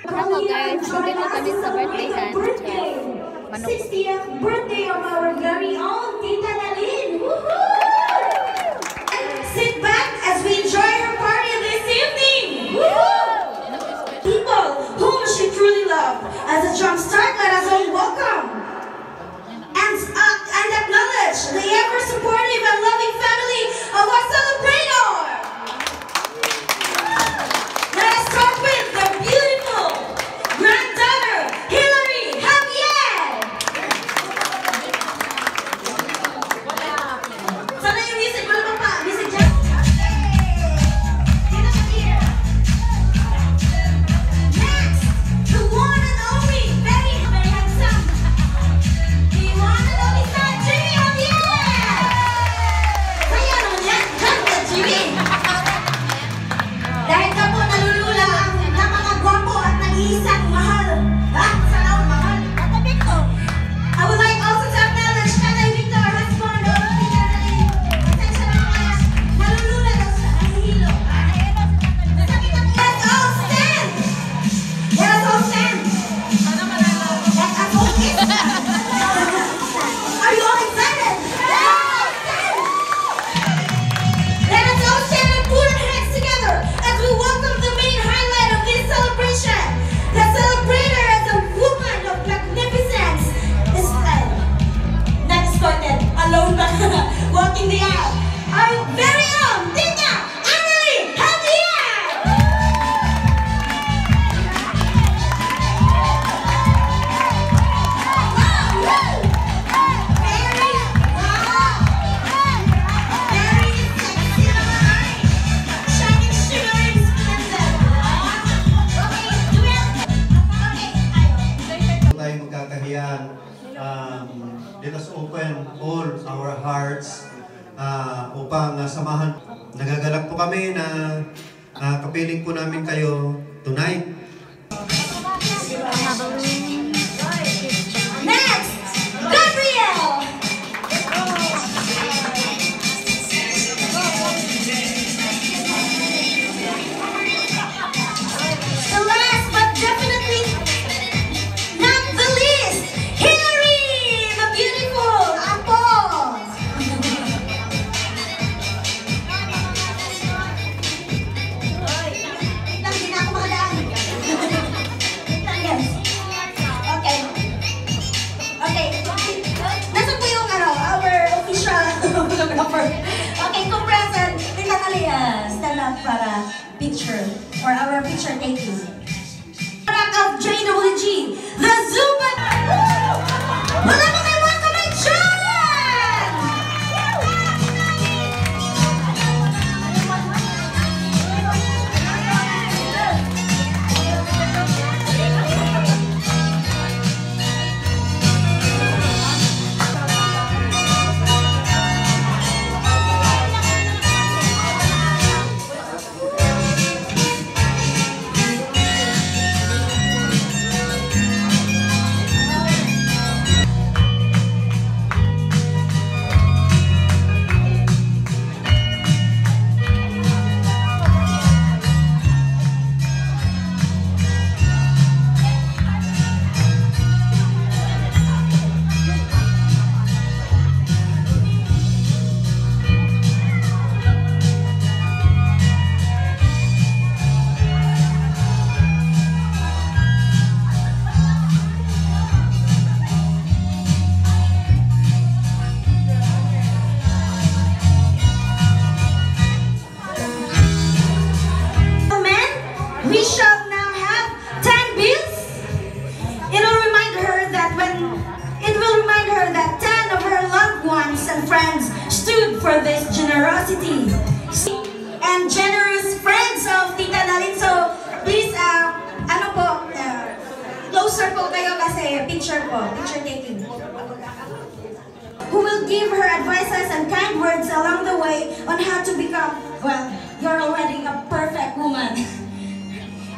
Hello guys, dito kami sa birthday hand. 60th birthday of our very own Tita Nalin. Sit back as we enjoy her party this evening. People whom she truly loved. As a jump start, let us all welcome and acknowledge the ever supportive and loving family of our celebrator. Let us start with the beautiful granddaughter, Hillary Javier. Sana yung music, wala pa, music dyan. Next, the one and only, very handsome, the one and only son, Jimmy Javier. Kaya naman yan, ganda Jimmy. Dahil ka po nalulula ang napakagwapo at nag-iisang mahal. Ha? Sana all mahal. Matabit ko. I would like also to acknowledge Tatay Victor, husband of Tita Nalin. Pasensya na kaya nalulula daw sa hilo. Let's all stand! Let us all stand! Let us all kiss! Are you all excited? Let us all stand and put our hands together as we welcome the main highlight of this celebration. The celebrator as a woman of magnificence is not escorted, alone but walking the aisle. Our very own Tita Annalyn Javier! Tayo magkakahiyan. Let us open all our hearts upang samahan. Nagagalak po kami na kapiling po namin kayo tonight. Next, Gabriel! The last but definitely not the least, Hillary, the beautiful Apple. Wait lang, hindi na ako makadaan. Wait lang, yes. Okay. Okay. Nasaan po yung our official photographer? Okay, kung present, Tita Nalin, stand up para picture or our picture taking. Product of JWG, the Zumba. Wala mo kayo mga kamay dyan! We shall now have 10 bills. It will remind her that 10 of her loved ones and friends stood for this generosity. And generous friends of Tita Nalin. So please, closer po kayo kasi picture taking. Who will give her advices and kind words along the way on how to become, well, you're already a perfect woman.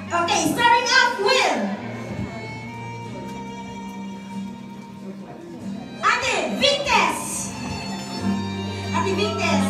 Okay, starting off with Ate Victes. Ate Victes.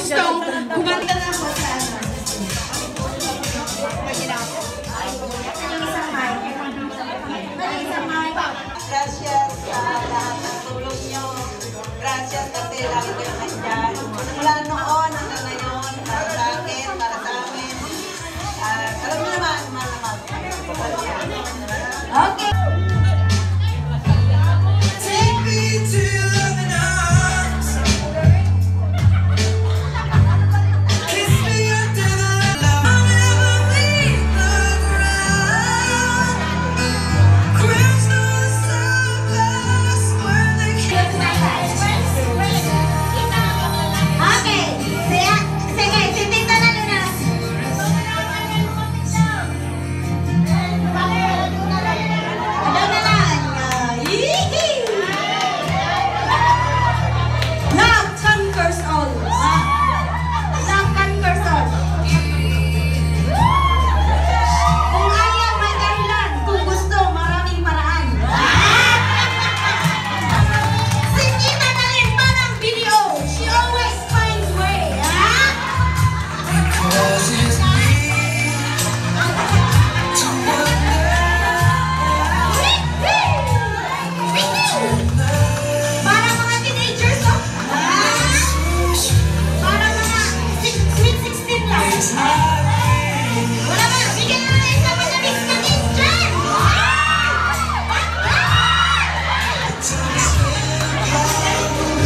gustong kumanta na ako sa ano. Yung isang mic. Isang mic. Gracias sa lahat ng tulong nyo. Gracias kasi lagi kayo nandyan. Mula noon hanggang ngayon, para sa akin, para sa amin. Alam mo naman, mahal. Okay. Take me to your loving arms. Kiss me under the love. I'll never leave the ground. Crashing on the surface where they can't. Okay. Sige, si Tita na Luna. Ano na lang? Yee! Love conquers all. Love conquers all. Kung ayaw, may dahilan. Kung gusto, maraming paraan. Si Tita na rin parang video. She always finds way. Cause it's me to wonder. Para mga teenagers, no? Para mga sweet 16 lang. Wala ba? Bigyan na natin sa mga mix na kiss dyan!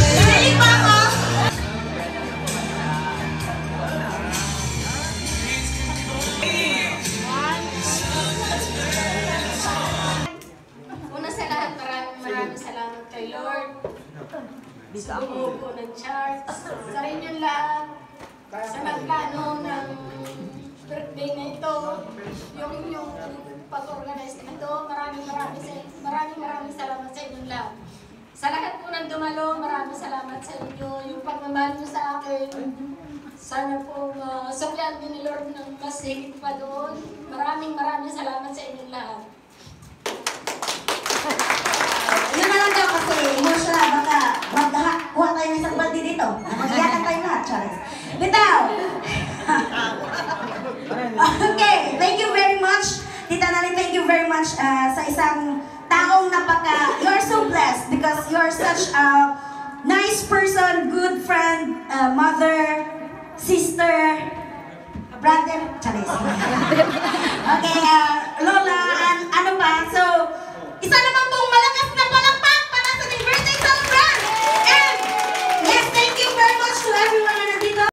Narinig ba ako? Una sa lahat, maraming salamat kay Lord. Sa bumuo ng charts. Sa inyong lahat. Sa nagplano ng birthday na ito. Yung pag-organize na ito. Maraming salamat sa inyong lahat. Sa lahat po ng dumalo, maraming salamat sa inyo. Yung pagmamahal nyo sa akin. Sana po suklian din ni Lord ng mas higit pa doon. Maraming salamat sa inyong lahat. Yun na lang daw kasi emotional, baka kuha tayo ng isang baldi dito. Nagyakan tayo lahat, Charis. Bitaw! Okay, thank you very much. Tita Nani, thank you very much sa isang taong you are so blessed because you are such a nice person, good friend, mother, sister, brother, Charis. Okay,